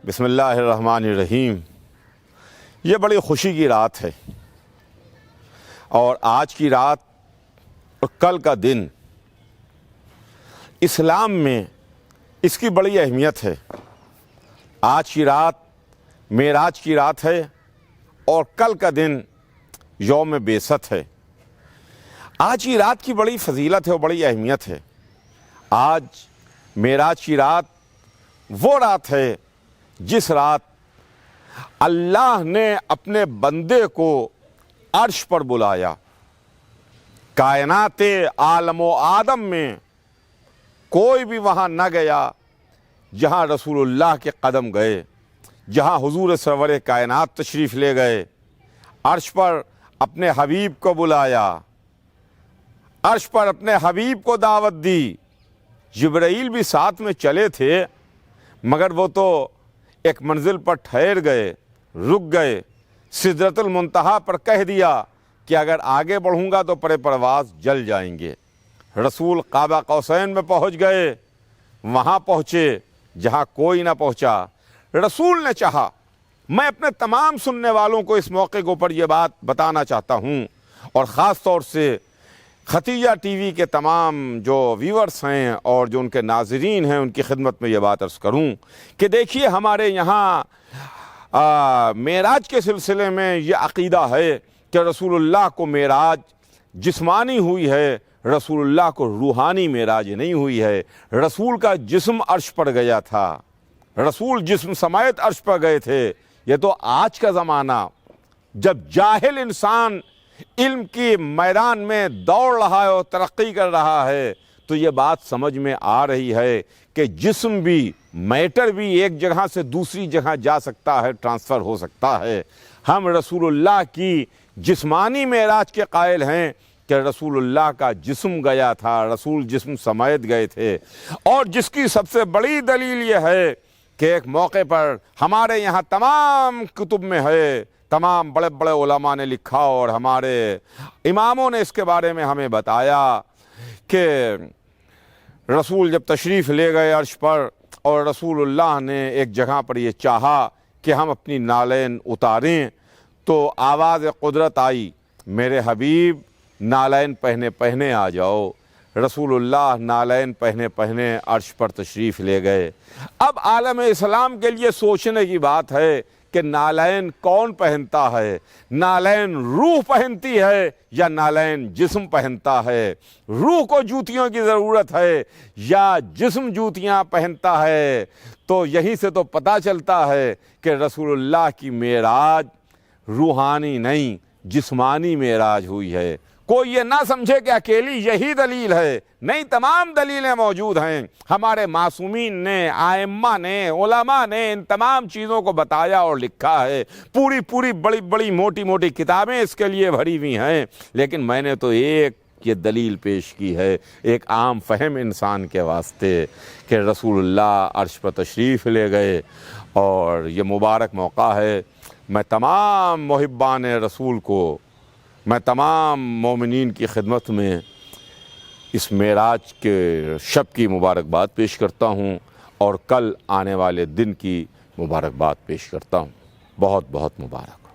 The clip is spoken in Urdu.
بسم اللہ الرحمن الرحیم۔ یہ بڑی خوشی کی رات ہے، اور آج کی رات اور کل کا دن اسلام میں اس کی بڑی اہمیت ہے۔ آج کی رات معراج کی رات ہے اور کل کا دن یوم بعثت ہے۔ آج کی رات کی بڑی فضیلت ہے اور بڑی اہمیت ہے۔ آج معراج کی رات وہ رات ہے جس رات اللہ نے اپنے بندے کو عرش پر بلایا۔ کائنات عالم و آدم میں کوئی بھی وہاں نہ گیا جہاں رسول اللہ کے قدم گئے، جہاں حضور سرور کائنات تشریف لے گئے۔ عرش پر اپنے حبیب کو بلایا، عرش پر اپنے حبیب کو دعوت دی۔ جبرائیل بھی ساتھ میں چلے تھے، مگر وہ تو ایک منزل پر ٹھہر گئے، رک گئے۔ سدرۃ المنتہا پر کہہ دیا کہ اگر آگے بڑھوں گا تو پر پرواز جل جائیں گے۔ رسول قاب قوسین میں پہنچ گئے، وہاں پہنچے جہاں کوئی نہ پہنچا۔ رسول نے چاہا، میں اپنے تمام سننے والوں کو اس موقع کے اوپر یہ بات بتانا چاہتا ہوں، اور خاص طور سے ختیجہ ٹی وی کے تمام جو ویورز ہیں اور جو ان کے ناظرین ہیں ان کی خدمت میں یہ بات عرض کروں کہ دیکھیے، ہمارے یہاں معراج کے سلسلے میں یہ عقیدہ ہے کہ رسول اللہ کو معراج جسمانی ہوئی ہے، رسول اللہ کو روحانی معراج نہیں ہوئی ہے۔ رسول کا جسم عرش پر گیا تھا، رسول جسم سمیت عرش پر گئے تھے۔ یہ تو آج کا زمانہ، جب جاہل انسان علم کی میدان میں دوڑ رہا ہے اور ترقی کر رہا ہے، تو یہ بات سمجھ میں آ رہی ہے کہ جسم بھی، میٹر بھی ایک جگہ سے دوسری جگہ جا سکتا ہے، ٹرانسفر ہو سکتا ہے۔ ہم رسول اللہ کی جسمانی معراج کے قائل ہیں کہ رسول اللہ کا جسم گیا تھا، رسول جسم سمیت گئے تھے۔ اور جس کی سب سے بڑی دلیل یہ ہے کہ ایک موقع پر ہمارے یہاں تمام کتب میں ہے، تمام بڑے بڑے علماء نے لکھا اور ہمارے اماموں نے اس کے بارے میں ہمیں بتایا کہ رسول جب تشریف لے گئے عرش پر، اور رسول اللہ نے ایک جگہ پر یہ چاہا کہ ہم اپنی نالین اتاریں، تو آواز قدرت آئی، میرے حبیب نالین پہنے پہنے آ جاؤ۔ رسول اللہ نالین پہنے پہنے عرش پر تشریف لے گئے۔ اب عالم اسلام کے لیے سوچنے کی بات ہے کہ نالین کون پہنتا ہے؟ نالین روح پہنتی ہے یا نالین جسم پہنتا ہے؟ روح کو جوتیوں کی ضرورت ہے یا جسم جوتیاں پہنتا ہے؟ تو یہیں سے تو پتہ چلتا ہے کہ رسول اللہ کی معراج روحانی نہیں، جسمانی معراج ہوئی ہے۔ کوئی یہ نہ سمجھے کہ اکیلی یہی دلیل ہے، نہیں، تمام دلیلیں موجود ہیں۔ ہمارے معصومین نے، ائمہ نے، علماء نے ان تمام چیزوں کو بتایا اور لکھا ہے۔ پوری بڑی بڑی موٹی موٹی کتابیں اس کے لیے بھری ہوئی ہیں، لیکن میں نے تو ایک یہ دلیل پیش کی ہے ایک عام فہم انسان کے واسطے کہ رسول اللہ عرش پر تشریف لے گئے، اور یہ مبارک موقع ہے۔ میں تمام محبان رسول کو، میں تمام مومنین کی خدمت میں اس معراج کے شب کی مبارکباد پیش کرتا ہوں، اور کل آنے والے دن کی مبارکباد پیش کرتا ہوں۔ بہت بہت مبارک۔